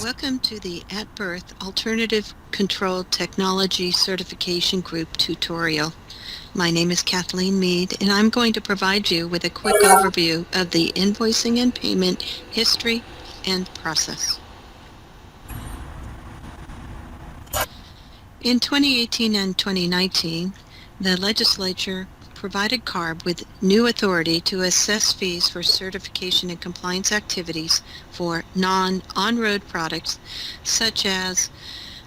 Welcome to the At-Berth Alternative Control Technology Certification Group tutorial. My name is Kathleen Mead, and I'm going to provide you with a quick overview of the invoicing and payment history and process. In 2018 and 2019, the legislature provided CARB with new authority to assess fees for certification and compliance activities for non-on-road products such as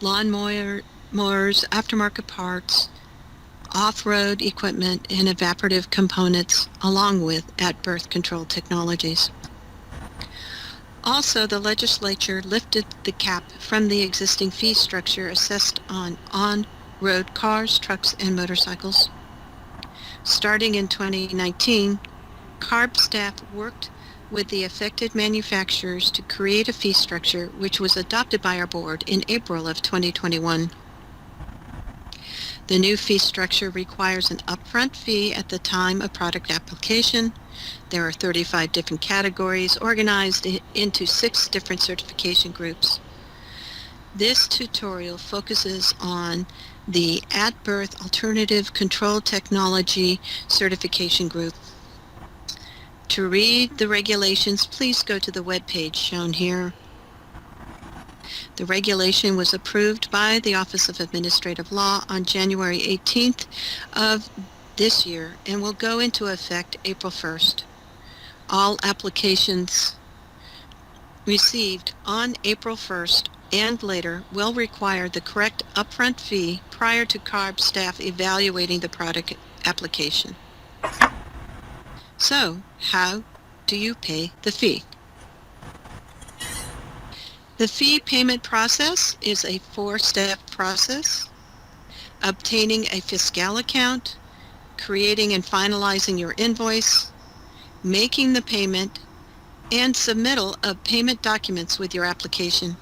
lawnmowers, aftermarket parts, off-road equipment, and evaporative components, along with at-berth control technologies. Also, the legislature lifted the cap from the existing fee structure assessed on on-road cars, trucks, and motorcycles. Starting in 2019, CARB staff worked with the affected manufacturers to create a fee structure which was adopted by our board in April of 2021. The new fee structure requires an upfront fee at the time of product application. There are 35 different categories organized into 6 different certification groups. This tutorial focuses on the At-Berth Alternative Control Technology Certification Group. To read the regulations, please go to the web page shown here. The regulation was approved by the Office of Administrative Law on January 18th of this year and will go into effect April 1st. All applications received on April 1st and later will require the correct upfront fee prior to CARB staff evaluating the product application. So, how do you pay the fee? The fee payment process is a 4-step process: obtaining a fiscal account, creating and finalizing your invoice, making the payment, and submittal of payment documents with your application.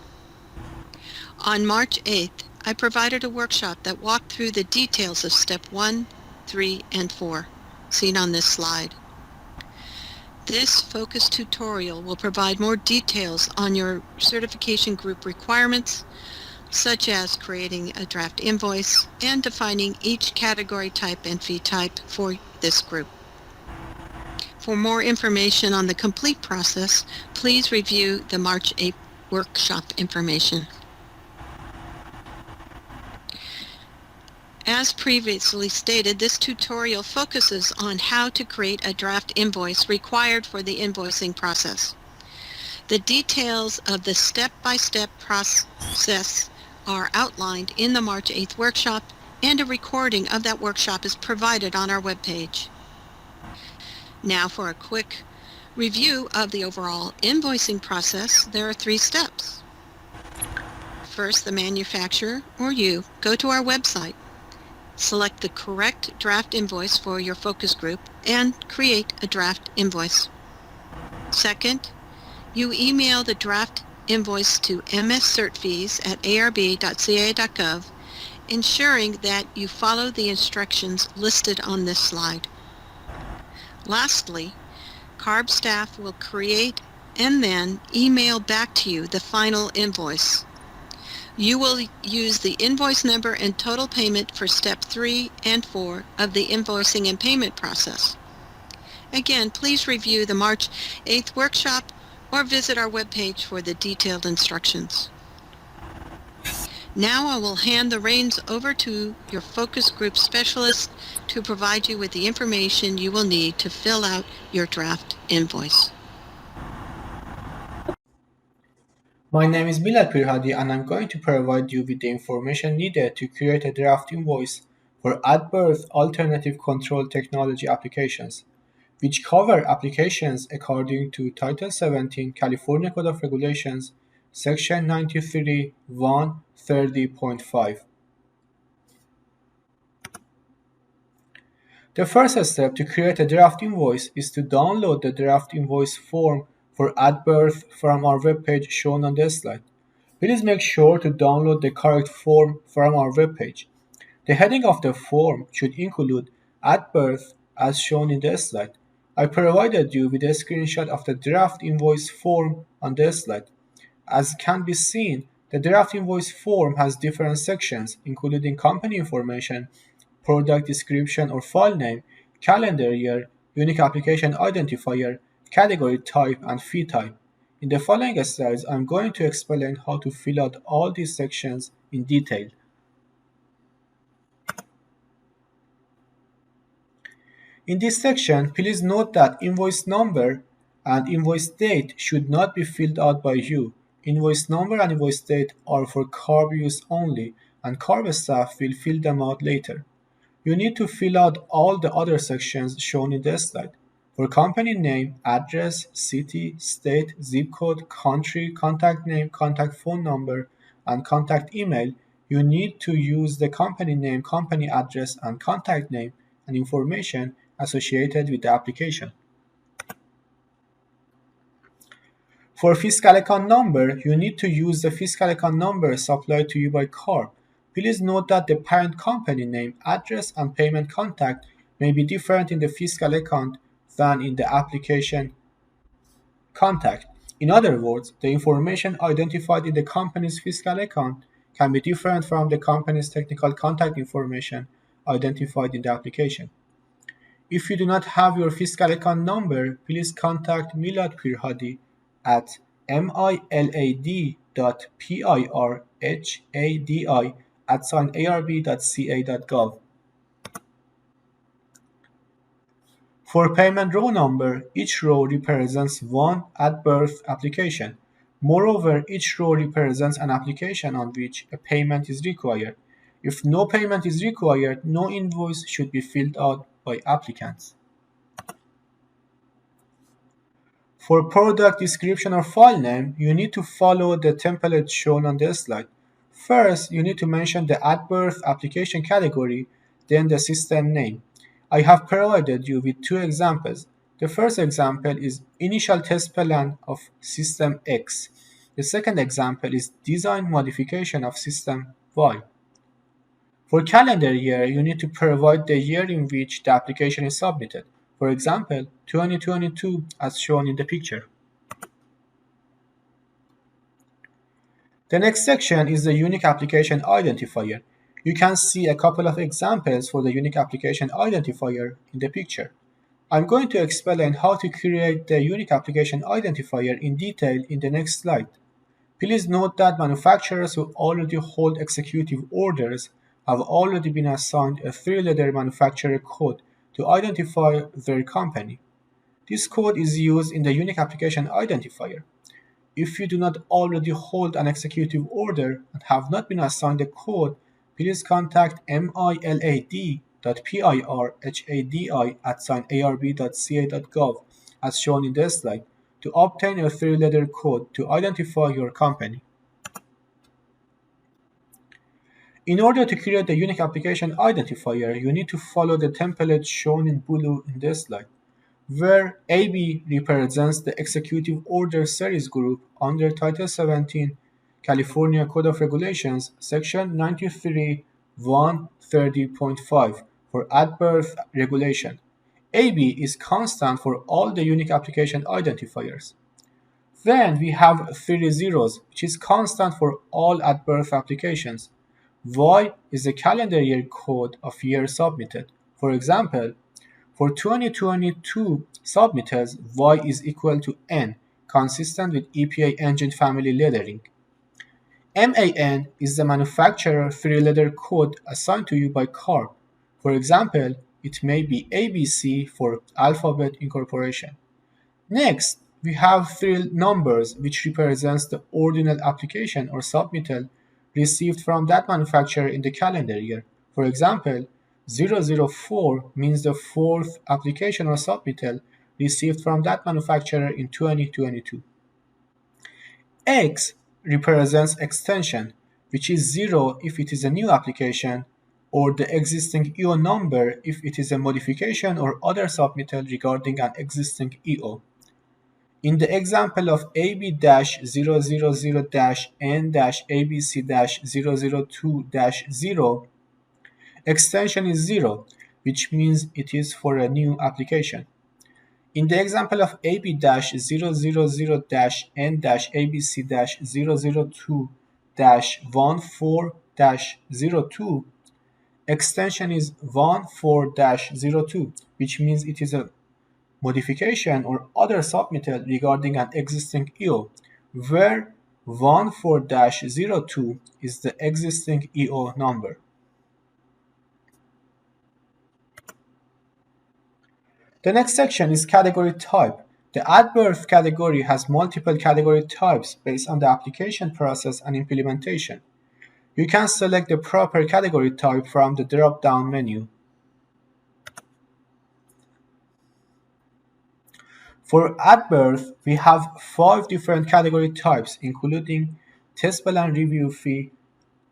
On March 8th, I provided a workshop that walked through the details of Step 1, 3, and 4, seen on this slide. This focused tutorial will provide more details on your certification group requirements, such as creating a draft invoice and defining each category type and fee type for this group. For more information on the complete process, please review the March 8th workshop information. As previously stated, this tutorial focuses on how to create a draft invoice required for the invoicing process. The details of the step-by-step process are outlined in the March 8th workshop, and a recording of that workshop is provided on our webpage. Now for a quick review of the overall invoicing process, there are 3 steps. First, the manufacturer, or you, go to our website, select the correct draft invoice for your focus group, and create a draft invoice. Second, you email the draft invoice to mscertfees@arb.ca.gov, ensuring that you follow the instructions listed on this slide. Lastly, CARB staff will create and then email back to you the final invoice. You will use the invoice number and total payment for Step 3 and 4 of the invoicing and payment process. Again, please review the March 8th workshop or visit our webpage for the detailed instructions. Now I will hand the reins over to your focus group specialist to provide you with the information you will need to fill out your draft invoice. My name is Milad Pirhadi, and I'm going to provide you with the information needed to create a draft invoice for At-Berth Alternative Control Technology applications, which cover applications according to Title 17 California Code of Regulations, Section 93(1)30.5. The first step to create a draft invoice is to download the draft invoice form for At-Berth from our webpage shown on this slide. Please make sure to download the correct form from our webpage. The heading of the form should include At-Berth as shown in this slide. I provided you with a screenshot of the draft invoice form on this slide. As can be seen, the draft invoice form has different sections, including company information, product description or file name, calendar year, unique application identifier, category type, and fee type. In the following slides, I'm going to explain how to fill out all these sections in detail. In this section, please note that invoice number and invoice date should not be filled out by you. Invoice number and invoice date are for CARB use only, and CARB staff will fill them out later. You need to fill out all the other sections shown in the slide. For company name, address, city, state, zip code, country, contact name, contact phone number, and contact email, you need to use the company name, company address, and contact name and information associated with the application. For fiscal account number, you need to use the fiscal account number supplied to you by CARB. Please note that the parent company name, address, and payment contact may be different in the fiscal account than in the application contact. In other words, the information identified in the company's fiscal account can be different from the company's technical contact information identified in the application. If you do not have your fiscal account number, please contact Milad Pirhadi at milad@arb.ca.gov. For payment row number, each row represents one at-birth application. Moreover, each row represents an application on which a payment is required. If no payment is required, no invoice should be filled out by applicants. For product description or file name, you need to follow the template shown on this slide. First, you need to mention the At-Berth application category, then the system name. I have provided you with two examples. The first example is initial test plan of System X. The second example is design modification of System Y. For calendar year, you need to provide the year in which the application is submitted. For example, 2022 as shown in the picture. The next section is the unique application identifier. You can see a couple of examples for the unique application identifier in the picture. I'm going to explain how to create the unique application identifier in detail in the next slide. Please note that manufacturers who already hold executive orders have already been assigned a three-letter manufacturer code to identify their company. This code is used in the unique application identifier. If you do not already hold an executive order and have not been assigned a code, please contact milad.pirhadi@arb.ca.gov as shown in this slide to obtain a three-letter code to identify your company. In order to create the unique application identifier, you need to follow the template shown in blue in this slide, where AB represents the Executive Order Series Group under Title 17, California Code of Regulations, Section 93.130.5 for At-Berth Regulation. AB is constant for all the unique application identifiers. Then we have 3 zeros, which is constant for all at-birth applications. Y is the calendar year code of year submitted. For example, for 2022 submittals, Y is equal to N, consistent with EPA engine family lettering. MAN is the manufacturer three-letter code assigned to you by CARB. For example, it may be ABC for Alphabet Incorporation. Next, we have three numbers which represents the ordinal application or submittal received from that manufacturer in the calendar year. For example, 004 means the fourth application or submittal received from that manufacturer in 2022. X represents extension, which is 0 if it is a new application, or the existing EO number if it is a modification or other submittal regarding an existing EO. In the example of AB-000-N-ABC-002-0, extension is 0, which means it is for a new application. In the example of AB-000-N-ABC-002-14-02, extension is 14-02, which means it is a modification or other submitted regarding an existing EO, where 14-02 is the existing EO number. The next section is category type. The At-Berth category has multiple category types based on the application process and implementation. You can select the proper category type from the drop-down menu. For At-Berth, we have 5 different category types, including test plan review fee,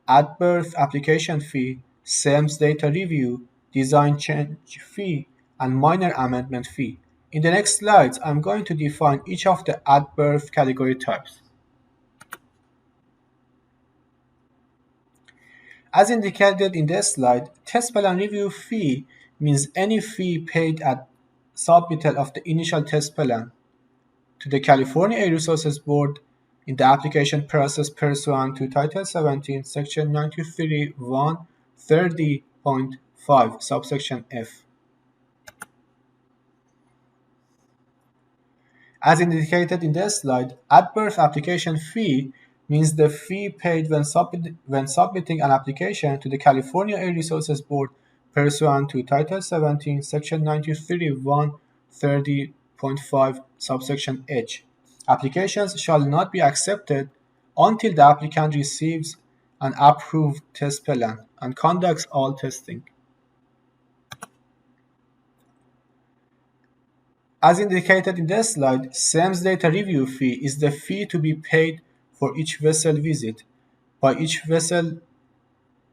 At-Berth application fee, CEMS data review, design change fee, and minor amendment fee. In the next slides, I'm going to define each of the At-Berth category types. As indicated in this slide, test plan review fee means any fee paid at submittal of the initial test plan to the California Air Resources Board in the application process pursuant to Title 17, Section 93(1)30.5, subsection F. As indicated in this slide, At-Berth application fee means the fee paid when submitting an application to the California Air Resources Board pursuant to Title 17, Section 93(1)30.5, subsection H. Applications shall not be accepted until the applicant receives an approved test plan and conducts all testing. As indicated in this slide, CEMS data review fee is the fee to be paid for each vessel visit by each vessel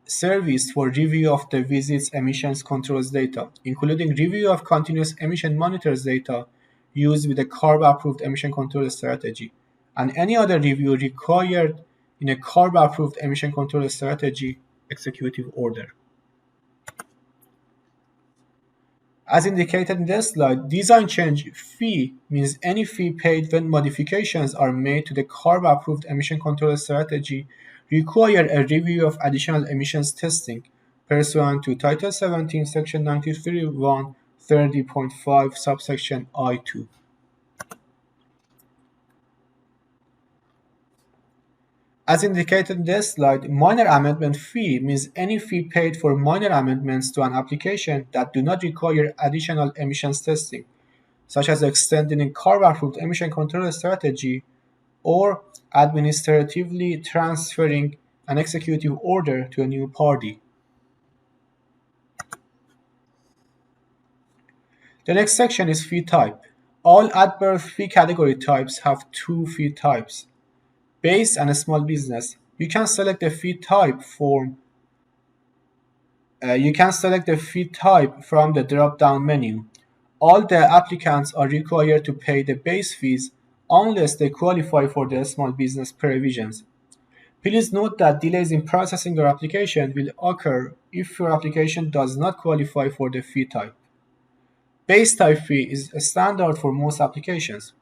serviced for review of the visit's emissions controls data, including review of continuous emission monitors data used with a CARB-approved emission control strategy, and any other review required in a CARB-approved emission control strategy executive order. As indicated in this slide, design change fee means any fee paid when modifications are made to the CARB-approved emission control strategy require a review of additional emissions testing pursuant to Title 17, Section 93(1)30.5, subsection I2. As indicated in this slide, minor amendment fee means any fee paid for minor amendments to an application that do not require additional emissions testing, such as extending a CARB-approved emission control strategy or administratively transferring an executive order to a new party. The next section is fee type. All At-Berth fee category types have 2 fee types: base and small business. You can select the fee type from the drop-down menu. All the applicants are required to pay the base fees unless they qualify for the small business provisions. Please note that delays in processing your application will occur if your application does not qualify for the fee type. Base type fee is standard for most applications.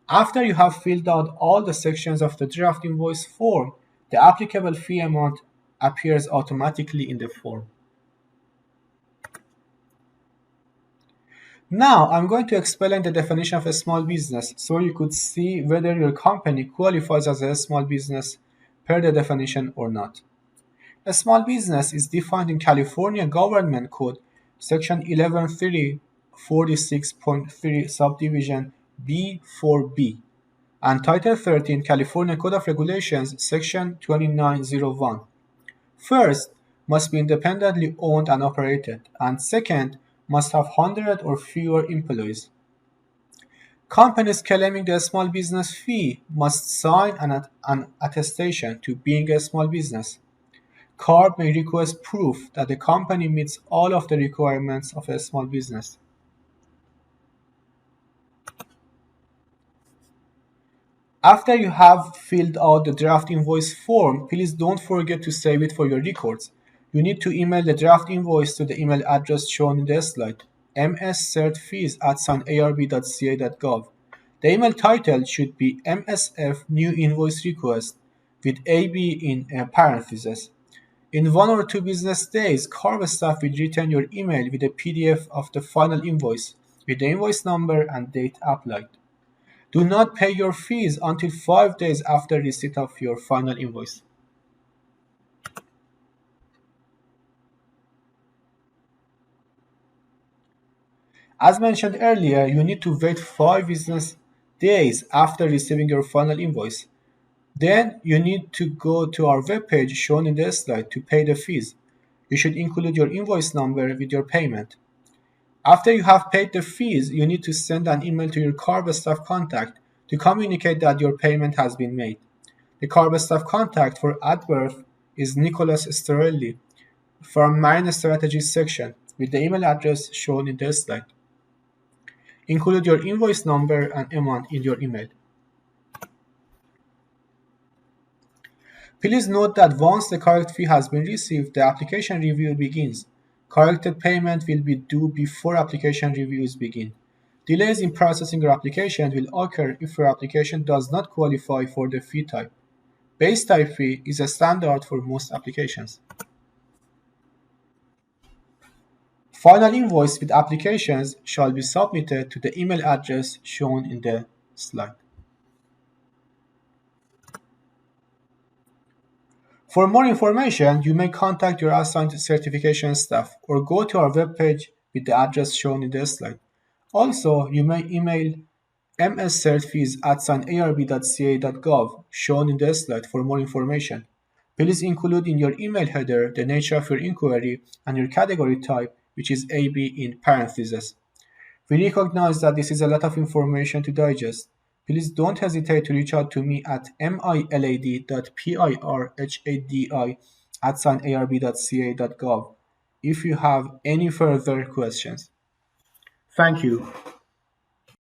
After you have filled out all the sections of the draft invoice form, the applicable fee amount appears automatically in the form. Now, I'm going to explain the definition of a small business so you could see whether your company qualifies as a small business per the definition or not. A small business is defined in California Government Code, Section 11.346.3, subdivision B4B, and Title 13 California Code of Regulations, Section 2901. First, must be independently owned and operated, and second, must have 100 or fewer employees. Companies claiming the small business fee must sign an attestation to being a small business. CARB may request proof that the company meets all of the requirements of a small business. After you have filled out the draft invoice form, please don't forget to save it for your records. You need to email the draft invoice to the email address shown in this slide. mscertfees@arb.ca.gov. The email title should be MSF New Invoice Request with AB in parentheses. In 1 or 2 business days, CARB staff will return your email with a PDF of the final invoice with the invoice number and date applied. Do not pay your fees until 5 days after receipt of your final invoice. As mentioned earlier, you need to wait 5 business days after receiving your final invoice. Then you need to go to our webpage shown in the slide to pay the fees. You should include your invoice number with your payment. After you have paid the fees, you need to send an email to your CARB staff contact to communicate that your payment has been made. The CARB staff contact for At-Berth is Nicholas Sterelli from Marine Strategies section with the email address shown in the slide. Include your invoice number and amount in your email. Please note that once the correct fee has been received, the application review begins. Corrected payment will be due before application reviews begin. Delays in processing your application will occur if your application does not qualify for the fee type. Base type fee is a standard for most applications. Final invoice with applications shall be submitted to the email address shown in the slide. For more information, you may contact your assigned certification staff or go to our webpage with the address shown in the slide. Also, you may email mscertfees@arb.ca.gov shown in the slide for more information. Please include in your email header the nature of your inquiry and your category type, which is AB in parentheses. We recognize that this is a lot of information to digest. Please don't hesitate to reach out to me at milad.pirhadi@arb.ca.gov if you have any further questions. Thank you.